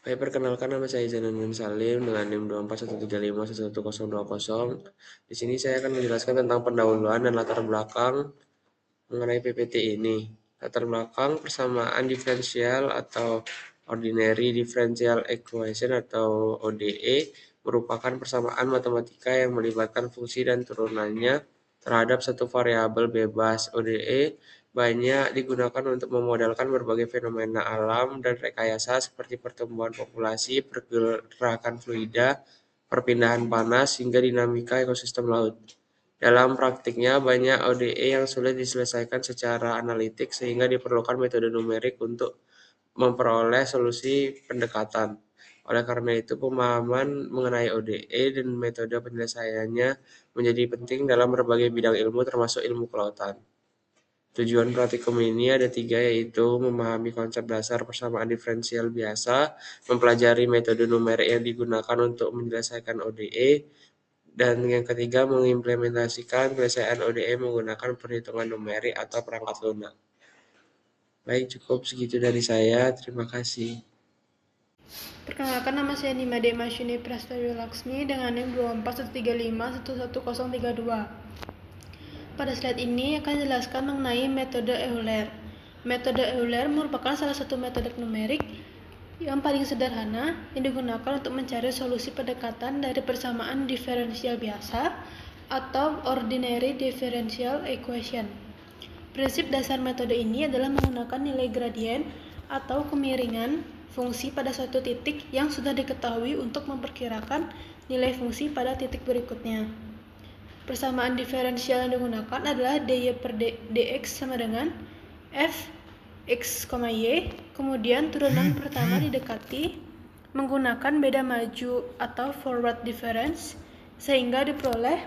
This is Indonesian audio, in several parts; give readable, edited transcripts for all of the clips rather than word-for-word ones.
Baik, perkenalkan nama saya Zainuddin Salim dengan NIM 24135111020. Di sini saya akan menjelaskan tentang pendahuluan dan latar belakang mengenai PPT ini. Latar belakang persamaan diferensial atau Ordinary Differential Equation atau ODE merupakan persamaan matematika yang melibatkan fungsi dan turunannya terhadap satu variabel bebas. ODE banyak digunakan untuk memodelkan berbagai fenomena alam dan rekayasa seperti pertumbuhan populasi, pergerakan fluida, perpindahan panas, hingga dinamika ekosistem laut. Dalam praktiknya, banyak ODE yang sulit diselesaikan secara analitik sehingga diperlukan metode numerik untuk memperoleh solusi pendekatan. Oleh karena itu, pemahaman mengenai ODE dan metode penyelesaiannya menjadi penting dalam berbagai bidang ilmu termasuk ilmu kelautan. Tujuan praktikum ini ada 3, yaitu memahami konsep dasar persamaan diferensial biasa, mempelajari metode numerik yang digunakan untuk menyelesaikan ODE, dan yang ketiga, mengimplementasikan penyelesaian ODE menggunakan perhitungan numerik atau perangkat lunak. Baik, cukup segitu dari saya. Terima kasih. Perkenalkan, nama saya Nimade Masyuni Prastawi Laksmi dengan NIM 24135111032. Pada slide ini akan dijelaskan mengenai metode Euler. Metode Euler merupakan salah satu metode numerik yang paling sederhana yang digunakan untuk mencari solusi pendekatan dari persamaan diferensial biasa atau Ordinary Differential Equation. Prinsip dasar metode ini adalah menggunakan nilai gradien atau kemiringan fungsi pada suatu titik yang sudah diketahui untuk memperkirakan nilai fungsi pada titik berikutnya. Persamaan diferensial yang digunakan adalah dy per dx sama dengan f x, y. Kemudian turunan pertama didekati menggunakan beda maju atau forward difference sehingga diperoleh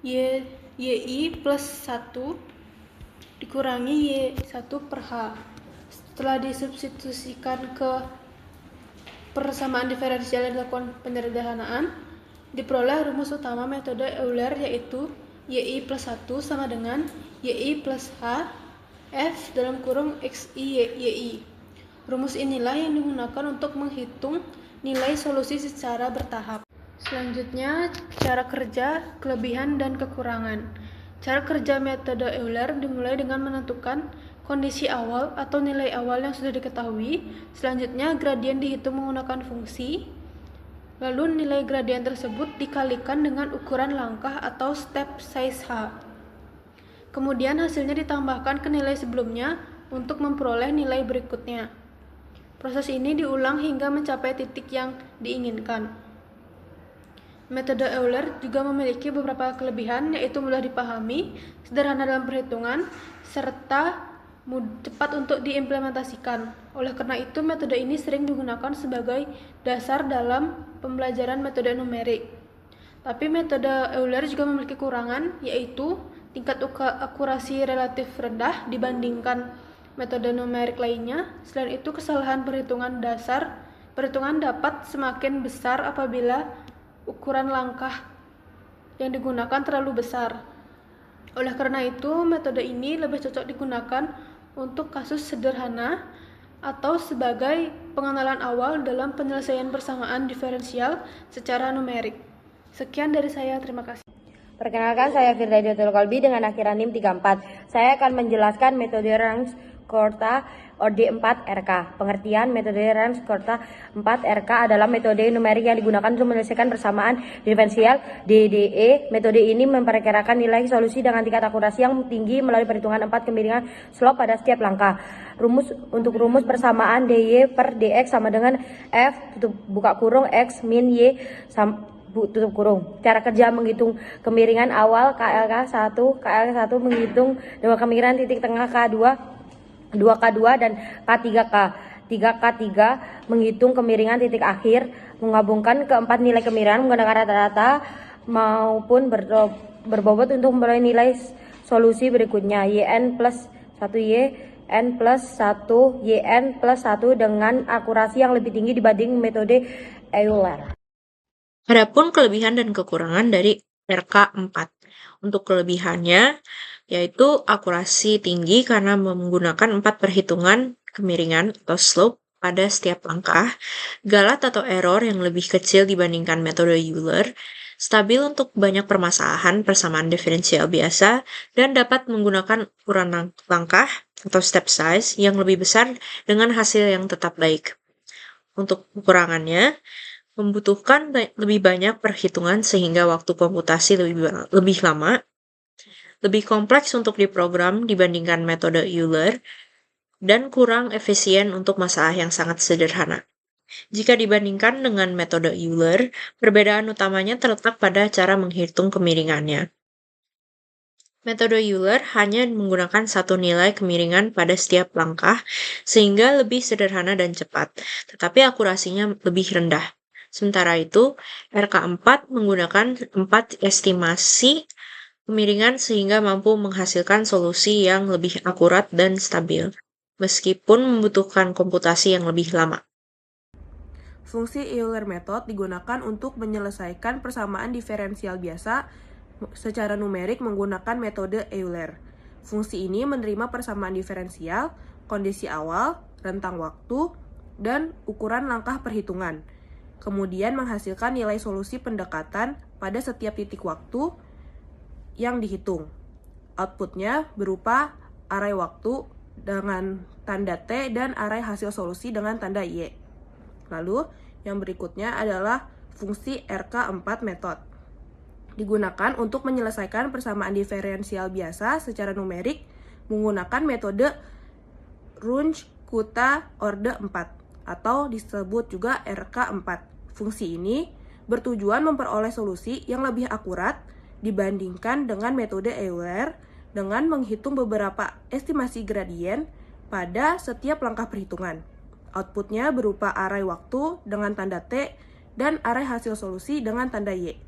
yi plus 1 dikurangi y1 per h. Setelah disubstitusikan ke persamaan diferensial yang dilakukan penyederhanaan, diperoleh rumus utama metode Euler, yaitu yi plus 1 sama dengan yi plus h f dalam kurung xi yi. Rumus inilah yang digunakan untuk menghitung nilai solusi secara bertahap. Selanjutnya, cara kerja, kelebihan, dan kekurangan. Cara kerja metode Euler dimulai dengan menentukan kondisi awal atau nilai awal yang sudah diketahui. Selanjutnya, gradien dihitung menggunakan fungsi. Lalu nilai gradien tersebut dikalikan dengan ukuran langkah atau step size h. Kemudian hasilnya ditambahkan ke nilai sebelumnya untuk memperoleh nilai berikutnya. Proses ini diulang hingga mencapai titik yang diinginkan. Metode Euler juga memiliki beberapa kelebihan, yaitu mudah dipahami, sederhana dalam perhitungan, serta cepat untuk diimplementasikan. Oleh karena itu, metode ini sering digunakan sebagai dasar dalam pembelajaran metode numerik. Tapi metode Euler juga memiliki kekurangan, yaitu tingkat akurasi relatif rendah dibandingkan metode numerik lainnya. Selain itu, kesalahan perhitungan dapat semakin besar apabila ukuran langkah yang digunakan terlalu besar. Oleh karena itu, metode ini lebih cocok digunakan untuk kasus sederhana atau sebagai pengenalan awal dalam penyelesaian persamaan diferensial secara numerik. Sekian dari saya, terima kasih. Perkenalkan, saya Firda Diotul Kolbi dengan akhiran NIM 34. Saya akan menjelaskan metode Ramskorta OD4RK. Pengertian metode Ramskorta 4RK adalah metode numerik yang digunakan untuk menyelesaikan persamaan diferensial DDE. Metode ini memperkirakan nilai solusi dengan tingkat akurasi yang tinggi melalui perhitungan 4 kemiringan slope pada setiap langkah. Rumus persamaan dy per dx sama dengan f buka kurung x min y tutup kurung. Cara kerja menghitung kemiringan awal KLK1 menghitung dua kemiringan titik tengah K2, 2K2 dan K3K. 3K3 menghitung kemiringan titik akhir, menggabungkan keempat nilai kemiringan menggunakan rata-rata maupun berbobot untuk memperoleh nilai solusi berikutnya. Yn plus 1y, n plus 1, yn plus 1 dengan akurasi yang lebih tinggi dibanding metode Euler. Adapun kelebihan dan kekurangan dari RK4. Untuk kelebihannya, yaitu akurasi tinggi karena menggunakan 4 perhitungan kemiringan atau slope pada setiap langkah, galat atau error yang lebih kecil dibandingkan metode Euler, stabil untuk banyak permasalahan persamaan diferensial biasa, dan dapat menggunakan ukuran langkah atau step size yang lebih besar dengan hasil yang tetap baik. Untuk kekurangannya, membutuhkan lebih banyak perhitungan sehingga waktu komputasi lebih lama, lebih kompleks untuk diprogram dibandingkan metode Euler, dan kurang efisien untuk masalah yang sangat sederhana. Jika dibandingkan dengan metode Euler, perbedaan utamanya terletak pada cara menghitung kemiringannya. Metode Euler hanya menggunakan satu nilai kemiringan pada setiap langkah, sehingga lebih sederhana dan cepat, tetapi akurasinya lebih rendah. Sementara itu, RK4 menggunakan 4 estimasi kemiringan sehingga mampu menghasilkan solusi yang lebih akurat dan stabil, meskipun membutuhkan komputasi yang lebih lama. Fungsi Euler method digunakan untuk menyelesaikan persamaan diferensial biasa secara numerik menggunakan metode Euler. Fungsi ini menerima persamaan diferensial, kondisi awal, rentang waktu, dan ukuran langkah perhitungan. Kemudian menghasilkan nilai solusi pendekatan pada setiap titik waktu yang dihitung. Outputnya berupa array waktu dengan tanda T dan array hasil solusi dengan tanda Y. Lalu, yang berikutnya adalah fungsi RK4 method. Digunakan untuk menyelesaikan persamaan diferensial biasa secara numerik menggunakan metode Runge-Kutta-Orde 4 atau disebut juga RK4. Fungsi ini bertujuan memperoleh solusi yang lebih akurat dibandingkan dengan metode Euler dengan menghitung beberapa estimasi gradien pada setiap langkah perhitungan. Outputnya berupa array waktu dengan tanda T dan array hasil solusi dengan tanda Y.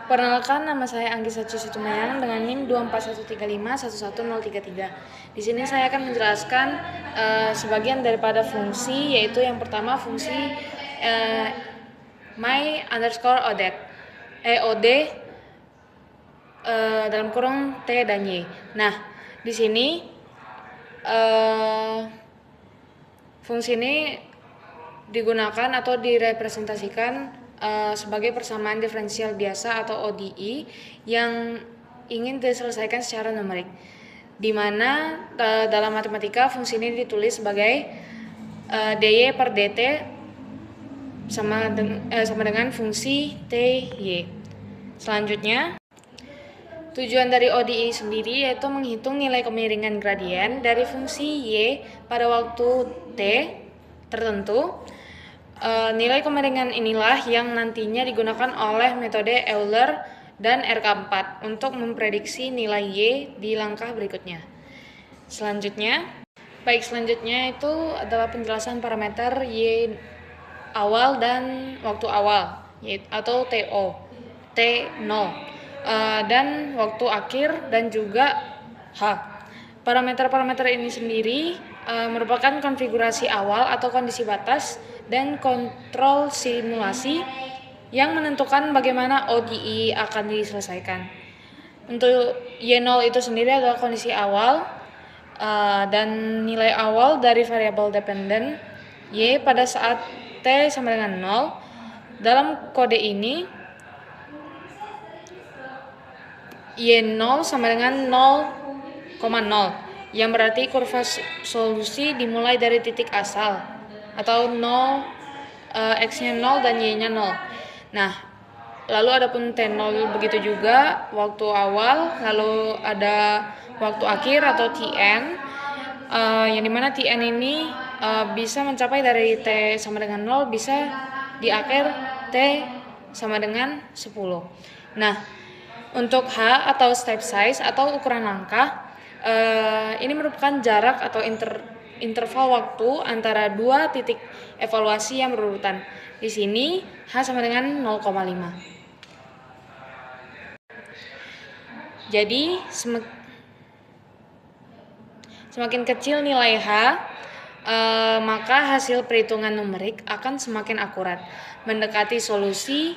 Perkenalkan, nama saya Anggi Sachi Situmayang dengan NIM 24135111033. Di sini saya akan menjelaskan sebagian daripada fungsi, yaitu yang pertama fungsi my_OD dalam kurung T dan Y. Nah, di sini fungsi ini digunakan atau direpresentasikan sebagai persamaan diferensial biasa atau ODE yang ingin diselesaikan secara numerik, di mana dalam matematika fungsi ini ditulis sebagai dy per dt sama dengan fungsi ty. Selanjutnya, tujuan dari ODE sendiri yaitu menghitung nilai kemiringan gradien dari fungsi y pada waktu t tertentu. Nilai kemiringan inilah yang nantinya digunakan oleh metode Euler dan RK4 untuk memprediksi nilai Y di langkah berikutnya. Selanjutnya itu adalah penjelasan parameter Y awal dan waktu awal atau TO, T0, dan waktu akhir dan juga H. Parameter-parameter ini sendiri merupakan konfigurasi awal atau kondisi batas dan kontrol simulasi yang menentukan bagaimana ODE akan diselesaikan. Untuk Y0 itu sendiri adalah kondisi awal dan nilai awal dari variabel dependen Y pada saat T sama dengan 0. Dalam kode ini Y0 sama dengan 0,0, yang berarti kurva solusi dimulai dari titik asal atau 0, X-nya 0 dan Y-nya 0. Nah, lalu ada pun T0 begitu juga waktu awal, lalu ada waktu akhir atau Tn, yang dimana Tn ini bisa mencapai dari T sama dengan 0 bisa di akhir T sama dengan 10. Nah, untuk H atau step size atau ukuran langkah, ini merupakan jarak atau interval waktu antara dua titik evaluasi yang berurutan. Di sini H sama dengan 0,5. Jadi semakin kecil nilai H, maka hasil perhitungan numerik akan semakin akurat, mendekati solusi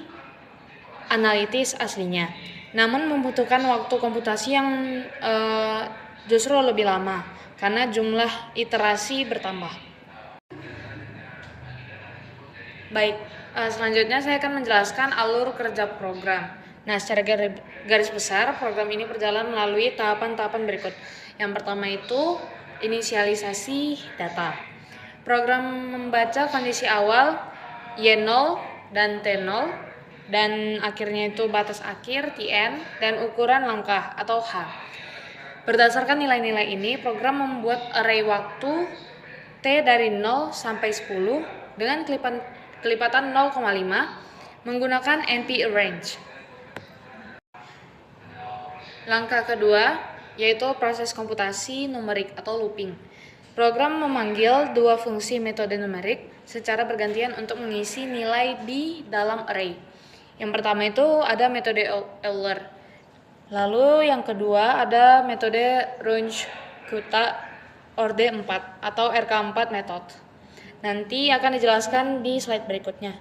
analitis aslinya. Namun membutuhkan waktu komputasi yang justru lebih lama karena jumlah iterasi bertambah. Baik, selanjutnya saya akan menjelaskan alur kerja program. Nah, secara garis besar, program ini berjalan melalui tahapan-tahapan berikut. Yang pertama itu inisialisasi data. Program membaca kondisi awal Y0 dan T0 dan akhirnya itu batas akhir Tn dan ukuran langkah atau H. Berdasarkan nilai-nilai ini, program membuat array waktu T dari 0 sampai 10 dengan kelipatan 0,5 menggunakan NP-arrange. Langkah kedua yaitu proses komputasi numerik atau looping. Program memanggil dua fungsi metode numerik secara bergantian untuk mengisi nilai di dalam array. Yang pertama itu ada metode Euler. Lalu yang kedua ada metode Runge-Kutta-Orde 4 atau RK4 method. Nanti akan dijelaskan di slide berikutnya.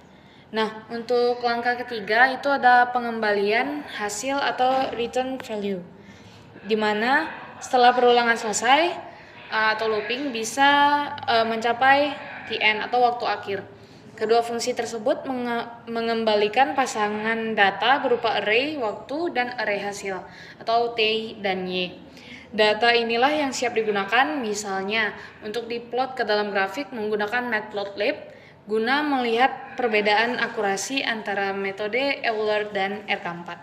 Nah, untuk langkah ketiga itu ada pengembalian hasil atau return value, di mana setelah perulangan selesai atau looping bisa mencapai Tn atau waktu akhir. Kedua fungsi tersebut mengembalikan pasangan data berupa array waktu dan array hasil atau T dan Y. Data inilah yang siap digunakan misalnya untuk diplot ke dalam grafik menggunakan matplotlib guna melihat perbedaan akurasi antara metode Euler dan RK4.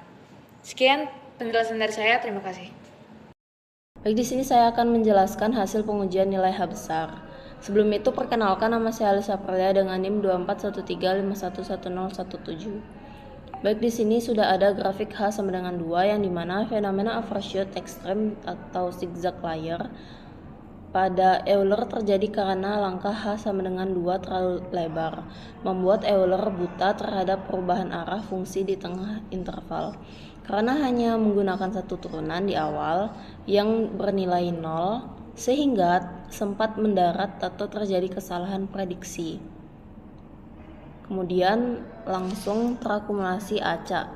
Sekian penjelasan dari saya, terima kasih. Baik, di sini saya akan menjelaskan hasil pengujian nilai H besar. Sebelum itu, perkenalkan, nama saya Alisa Pralia dengan NIM 2413511017. Baik, di sini sudah ada grafik H sama dengan 2 yang dimana fenomena overshoot ekstrem atau zigzag layer pada Euler terjadi karena langkah H sama dengan 2 terlalu lebar, membuat Euler buta terhadap perubahan arah fungsi di tengah interval. Karena hanya menggunakan satu turunan di awal yang bernilai 0, sehingga sempat mendarat atau terjadi kesalahan prediksi. Kemudian langsung terakumulasi acak.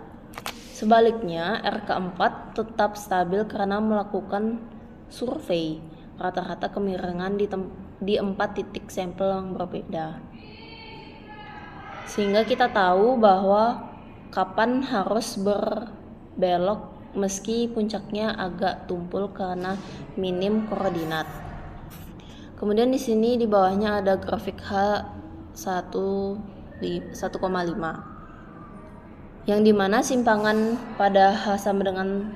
Sebaliknya, RK4 tetap stabil karena melakukan survei rata-rata kemiringan di 4 titik sampel yang berbeda. Sehingga kita tahu bahwa kapan harus berbelok meski puncaknya agak tumpul karena minim koordinat. Kemudian di sini di bawahnya ada grafik H1 di 1,5 yang dimana simpangan pada H sama dengan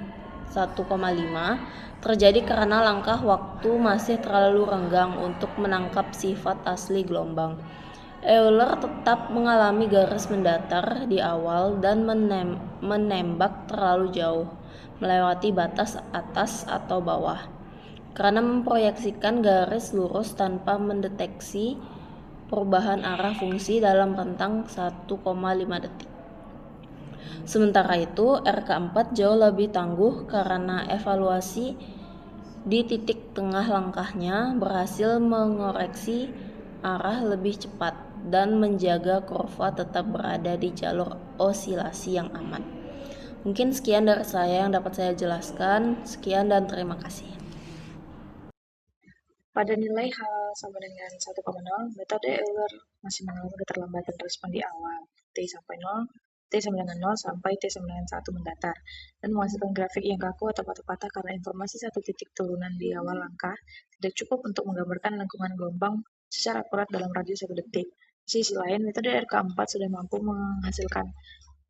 1,5 terjadi karena langkah waktu masih terlalu renggang untuk menangkap sifat asli gelombang. Euler tetap mengalami garis mendatar di awal dan menembak terlalu jauh, melewati batas atas atau bawah, karena memproyeksikan garis lurus tanpa mendeteksi perubahan arah fungsi dalam rentang 1,5 detik. Sementara itu, RK4 jauh lebih tangguh karena evaluasi di titik tengah langkahnya berhasil mengoreksi arah lebih cepat dan menjaga kurva tetap berada di jalur osilasi yang aman. Mungkin sekian dari saya yang dapat saya jelaskan. Sekian dan terima kasih. Pada nilai H sama dengan 1,0, metode Euler masih mengalami keterlambatan respon di awal, T sampai 0, T sama dengan 0 sampai T sama dengan 1 mendatar, dan menghasilkan grafik yang kaku atau patah-patah karena informasi satu titik turunan di awal langkah tidak cukup untuk menggambarkan lengkungan gelombang secara akurat dalam radius 1 detik. Di sisi lain, metode RK4 sudah mampu menghasilkan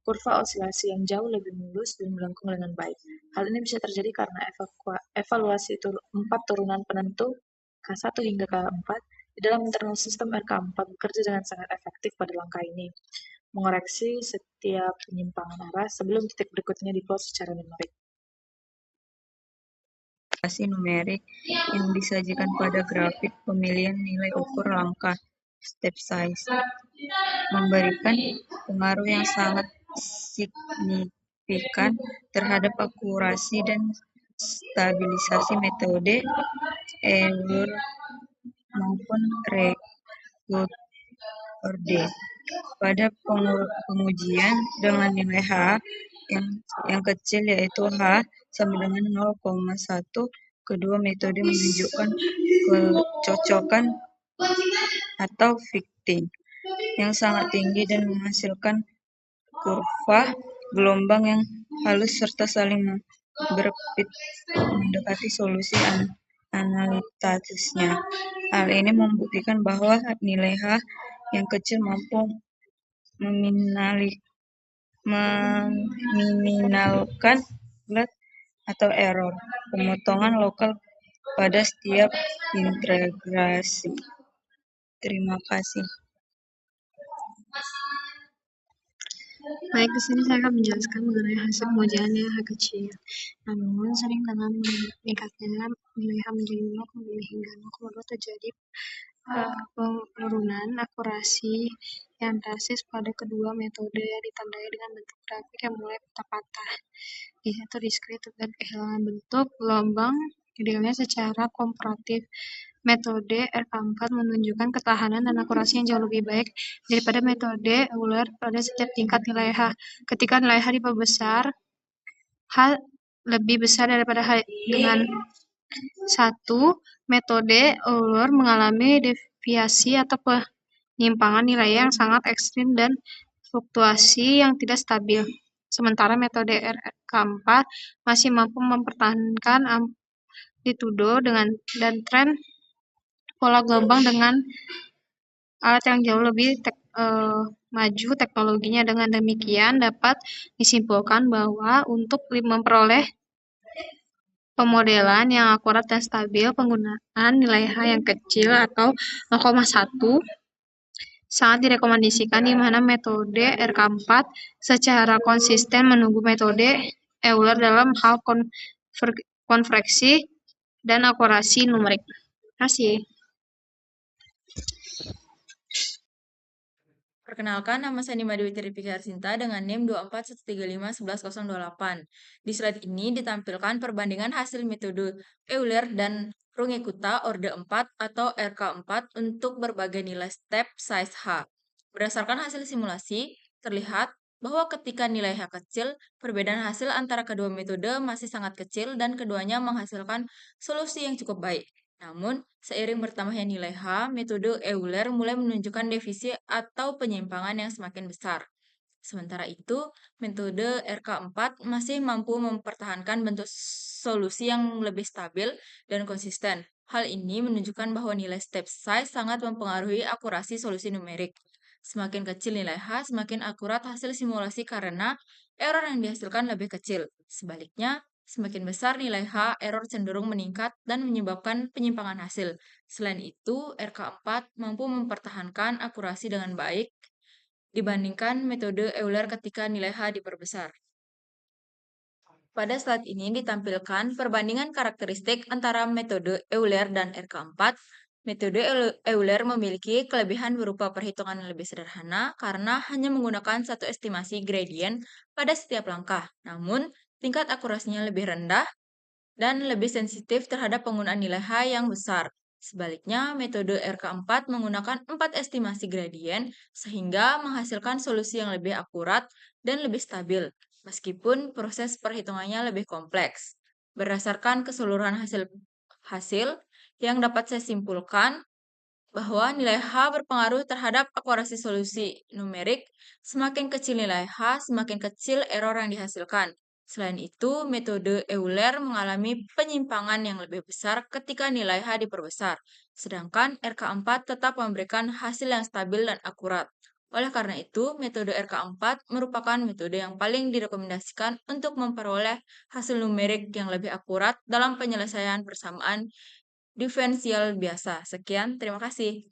kurva osilasi yang jauh lebih mulus dan melengkung dengan baik. Hal ini bisa terjadi karena evaluasi 4 turunan penentu K1 hingga K4 di dalam internal sistem RK4 bekerja dengan sangat efektif pada langkah ini, mengoreksi setiap penyimpangan arah sebelum titik berikutnya diplot secara numerik. Numerik yang disajikan pada grafik pemilihan nilai ukur langkah step size memberikan pengaruh yang sangat signifikan terhadap akurasi dan stabilisasi metode Euler maupun Orde. Pada pengujian dengan nilai H yang kecil yaitu H sama dengan 0,1 kedua metode menunjukkan kecocokan atau fitting yang sangat tinggi dan menghasilkan kurva gelombang yang halus serta saling berfit mendekati solusi analitasnya. Hal ini membuktikan bahwa nilai H yang kecil mampu meminimalkan flat atau error pemotongan lokal pada setiap integrasi. Terima kasih. Baik, di sini saya akan menjelaskan mengenai hasil pengujian nilai H kecil. Namun, sering dengan meningkatnya nilai H menjadi 0,5 hingga 0,2 terjadi penurunan akurasi yang drastis pada kedua metode yang ditandai dengan bentuk grafik yang mulai patah-patah, yaitu diskrit dan kehilangan bentuk gelombang idealnya secara komparatif. Metode RK4 menunjukkan ketahanan dan akurasi yang jauh lebih baik daripada metode Euler pada setiap tingkat nilai H. Ketika nilai H diperbesar, H lebih besar daripada H dengan 1, metode Euler mengalami deviasi atau penyimpangan nilai yang sangat ekstrim dan fluktuasi yang tidak stabil. Sementara metode RK4 masih mampu mempertahankan amplitudo dan tren pola gelombang dengan alat yang jauh lebih maju teknologinya. Dengan demikian dapat disimpulkan bahwa untuk memperoleh pemodelan yang akurat dan stabil, penggunaan nilai H yang kecil atau 0,1 sangat direkomendasikan, di mana metode RK4 secara konsisten menunggu metode Euler dalam hal konveksi dan akurasi numerik. Terima kasih. Perkenalkan, nama saya Nima Dewi Tripikarsinta dengan NIM 241351108. Di slide ini ditampilkan perbandingan hasil metode Euler dan Runge-Kutta orde 4 atau RK4 untuk berbagai nilai step size H. Berdasarkan hasil simulasi, terlihat bahwa ketika nilai H kecil, perbedaan hasil antara kedua metode masih sangat kecil dan keduanya menghasilkan solusi yang cukup baik. Namun, seiring bertambahnya nilai H, metode Euler mulai menunjukkan defisit atau penyimpangan yang semakin besar. Sementara itu, metode RK4 masih mampu mempertahankan bentuk solusi yang lebih stabil dan konsisten. Hal ini menunjukkan bahwa nilai step size sangat mempengaruhi akurasi solusi numerik. Semakin kecil nilai H, semakin akurat hasil simulasi karena error yang dihasilkan lebih kecil. Sebaliknya, semakin besar nilai H, error cenderung meningkat dan menyebabkan penyimpangan hasil. Selain itu, RK4 mampu mempertahankan akurasi dengan baik dibandingkan metode Euler ketika nilai H diperbesar. Pada slide ini ditampilkan perbandingan karakteristik antara metode Euler dan RK4. Metode Euler memiliki kelebihan berupa perhitungan yang lebih sederhana karena hanya menggunakan satu estimasi gradient pada setiap langkah. Namun, tingkat akurasinya lebih rendah dan lebih sensitif terhadap penggunaan nilai H yang besar. Sebaliknya, metode RK4 menggunakan 4 estimasi gradient sehingga menghasilkan solusi yang lebih akurat dan lebih stabil, meskipun proses perhitungannya lebih kompleks. Berdasarkan keseluruhan hasil yang dapat saya simpulkan bahwa nilai H berpengaruh terhadap akurasi solusi numerik. Semakin kecil nilai H, semakin kecil error yang dihasilkan. Selain itu, metode Euler mengalami penyimpangan yang lebih besar ketika nilai H diperbesar, sedangkan RK4 tetap memberikan hasil yang stabil dan akurat. Oleh karena itu, metode RK4 merupakan metode yang paling direkomendasikan untuk memperoleh hasil numerik yang lebih akurat dalam penyelesaian persamaan diferensial biasa. Sekian, terima kasih.